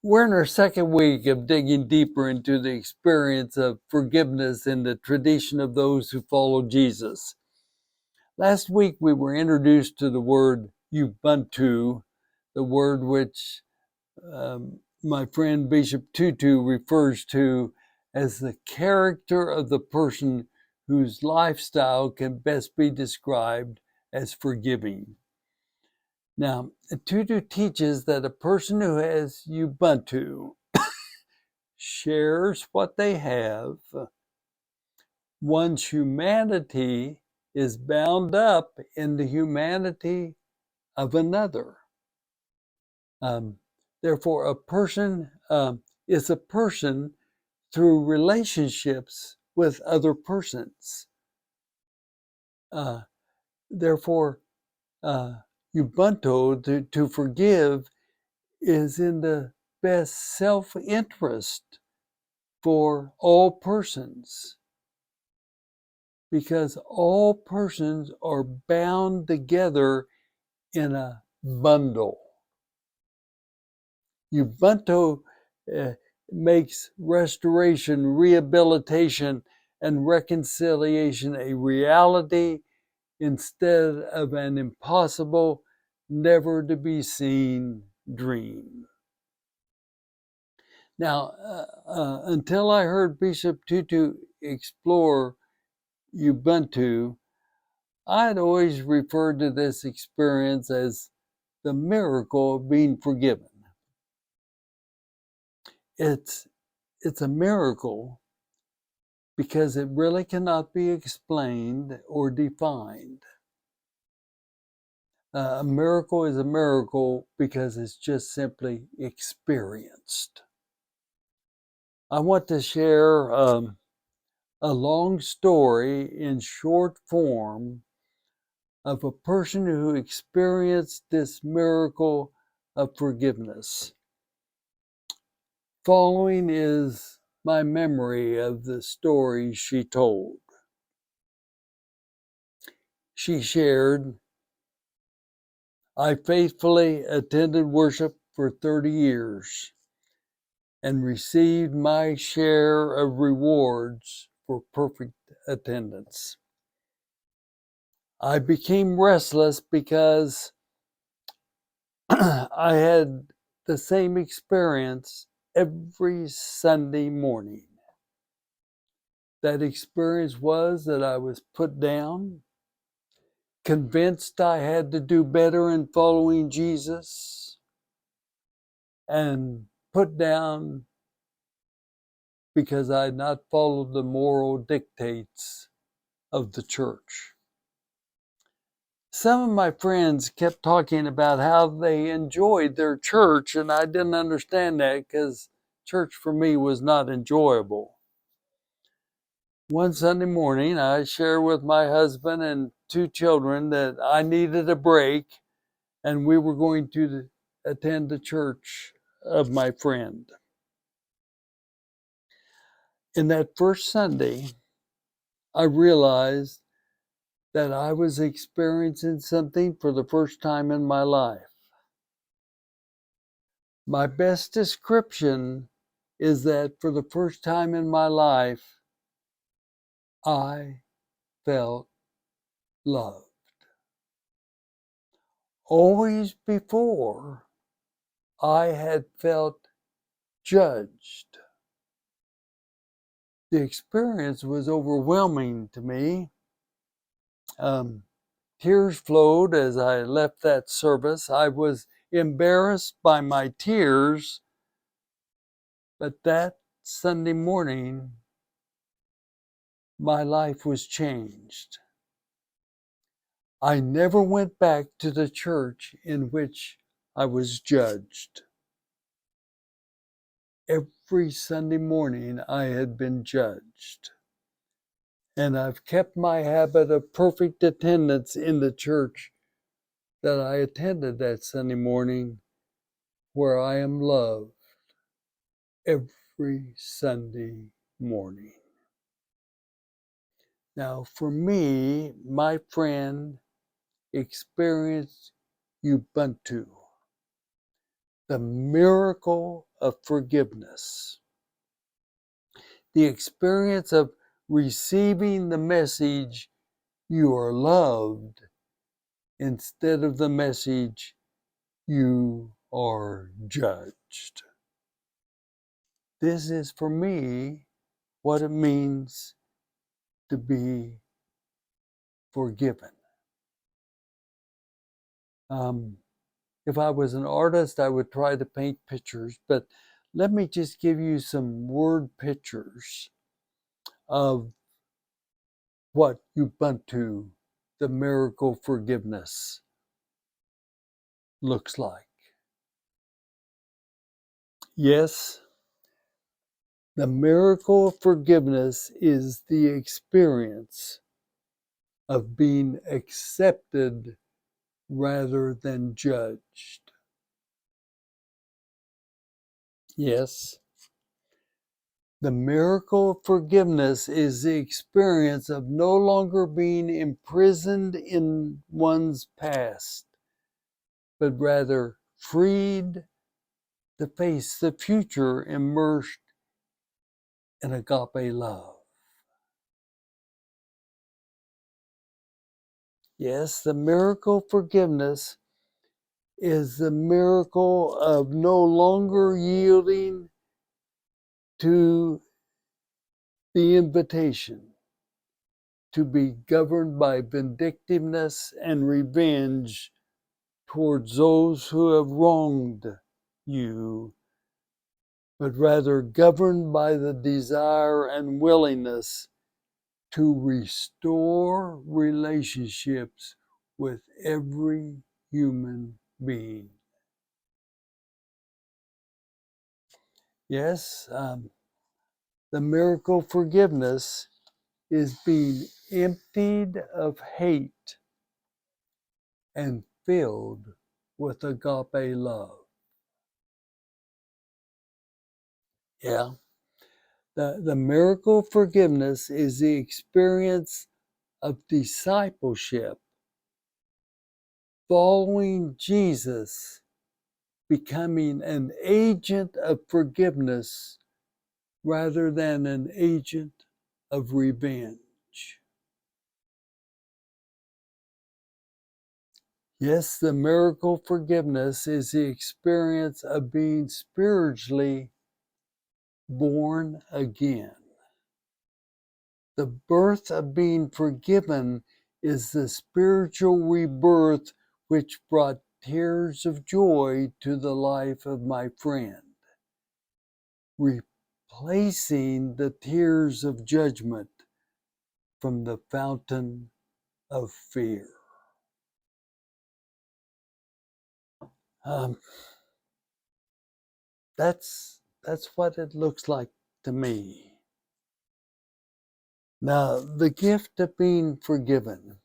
We're in our second week of digging deeper into the experience of forgiveness in the tradition of those who follow Jesus. Last week, we were introduced to the word Ubuntu, the word which my friend Bishop Tutu refers to as the character of the person whose lifestyle can best be described as forgiving. Now, Tutu teaches that a person who has Ubuntu shares what they have. One's humanity is bound up in the humanity of another. Therefore, a person is a person through relationships with other persons. Therefore, Ubuntu, to forgive, is in the best self-interest for all persons, because all persons are bound together in a bundle. Ubuntu makes restoration, rehabilitation, and reconciliation a reality instead of an impossible, never to be seen dream. Now, until I heard Bishop Tutu explore Ubuntu, I'd always referred to this experience as the miracle of being forgiven. It's a miracle because it really cannot be explained or defined. A miracle is a miracle because it's just simply experienced. I want to share a long story in short form of a person who experienced this miracle of forgiveness. Following is my memory of the story she told. She shared, I faithfully attended worship for 30 years and received my share of rewards for perfect attendance. I became restless because I had the same experience every Sunday morning. That experience was that I was put down, convinced I had to do better in following Jesus, and put down because I had not followed the moral dictates of the church. Some of my friends kept talking about how they enjoyed their church, and I didn't understand that because church for me was not enjoyable. One Sunday morning, I shared with my husband and 2 children that I needed a break and we were going to attend the church of my friend. In that first Sunday, I realized that I was experiencing something for the first time in my life. My best description is that for the first time in my life, I felt loved. Always before, I had felt judged. The experience was overwhelming to me. Tears flowed as I left that service. I was embarrassed by my tears, but that Sunday morning, my life was changed. I never went back to the church in which I was judged. Every Sunday morning I had been judged. And I've kept my habit of perfect attendance in the church that I attended that Sunday morning, where I am loved every Sunday morning. Now, for me, my friend experienced Ubuntu, the miracle of forgiveness. The experience of receiving the message, you are loved, instead of the message, you are judged. This is for me what it means to be forgiven. If I was an artist, I would try to paint pictures, but let me just give you some word pictures of what Ubuntu, the miracle forgiveness, looks like. Yes, the miracle of forgiveness is the experience of being accepted rather than judged. Yes, the miracle of forgiveness is the experience of no longer being imprisoned in one's past, but rather freed to face the future immersed in agape love. Yes, the miracle of forgiveness is the miracle of no longer yielding to the invitation to be governed by vindictiveness and revenge towards those who have wronged you, but rather governed by the desire and willingness to restore relationships with every human being. Yes, the miracle of forgiveness is being emptied of hate and filled with agape love. Yeah. The miracle of forgiveness is the experience of discipleship, following Jesus, becoming an agent of forgiveness rather than an agent of revenge. Yes, the miracle of forgiveness is the experience of being spiritually born again. The birth of being forgiven is the spiritual rebirth which brought tears of joy to the life of my friend, replacing the tears of judgment from the fountain of fear. That's what it looks like to me. Now, the gift of being forgiven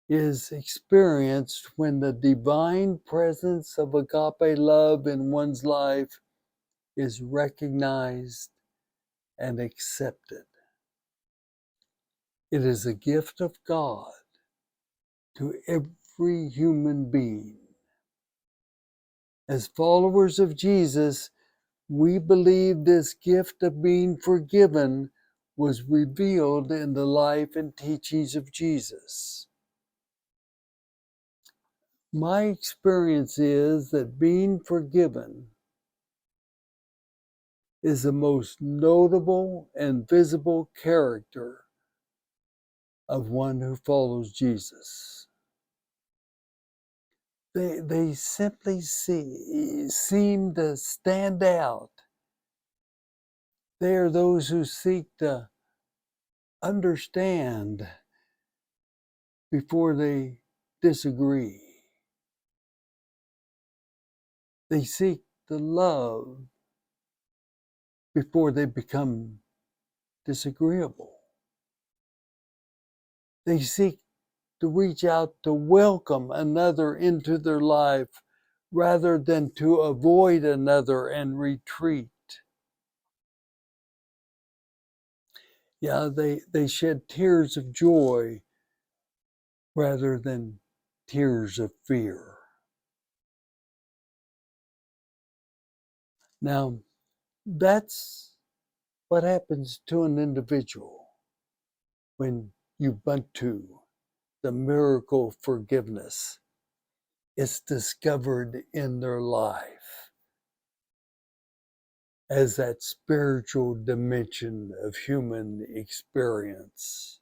is experienced when the divine presence of agape love in one's life is recognized and accepted. It is a gift of God to every human being. As followers of Jesus, we believe this gift of being forgiven was revealed in the life and teachings of Jesus. My experience is that being forgiven is the most notable and visible character of one who follows Jesus. They simply seem to stand out. They are those who seek to understand before they disagree. They seek to love before they become disagreeable. They seek to reach out to welcome another into their life rather than to avoid another and retreat. Yeah, they shed tears of joy rather than tears of fear. Now, that's what happens to an individual when Ubuntu, the miracle of forgiveness, is discovered in their life as that spiritual dimension of human experience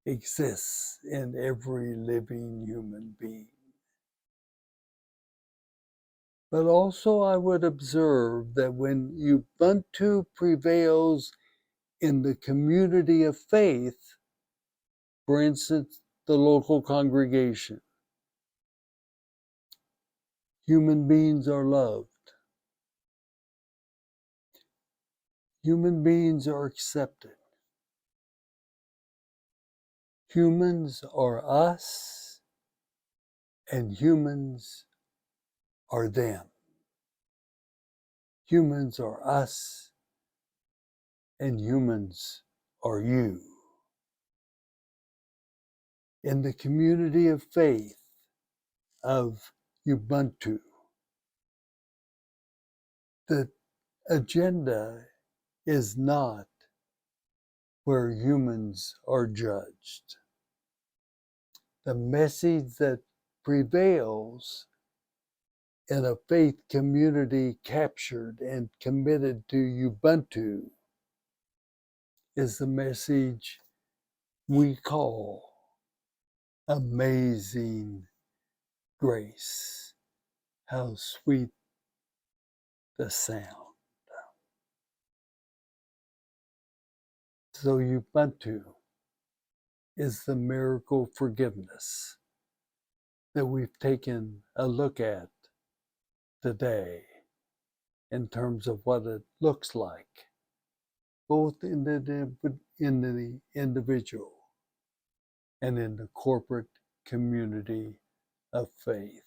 exists in every living human being. But also I would observe that when Ubuntu prevails in the community of faith, for instance, the local congregation, human beings are loved. Human beings are accepted. Humans are us, and humans are them. Humans are us, and humans are you. In the community of faith of Ubuntu, the agenda is not where humans are judged. The message that prevails in a faith community captured and committed to Ubuntu is the message we call amazing grace. How sweet the sound. So Ubuntu is the miracle forgiveness that we've taken a look at today in terms of what it looks like, both in the individual and in the corporate community of faith.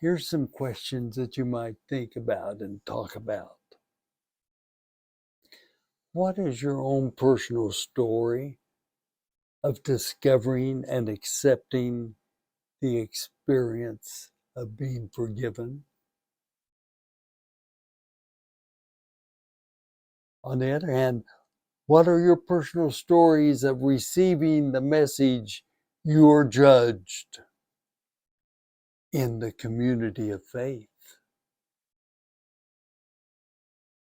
Here's some questions that you might think about and talk about. What is your own personal story of discovering and accepting the experience of being forgiven? On the other hand, what are your personal stories of receiving the message you're judged in the community of faith?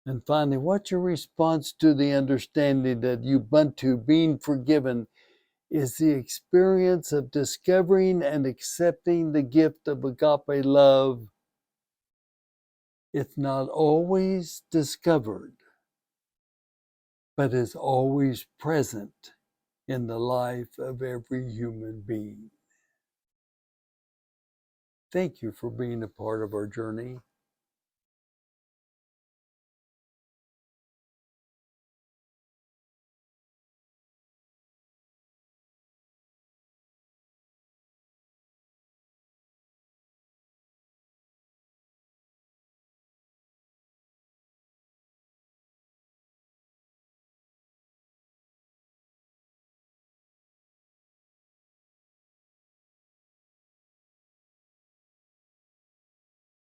And finally, what's your response to the understanding that Ubuntu, being forgiven, is the experience of discovering and accepting the gift of agape love? It's not always discovered, but is always present in the life of every human being. Thank you for being a part of our journey.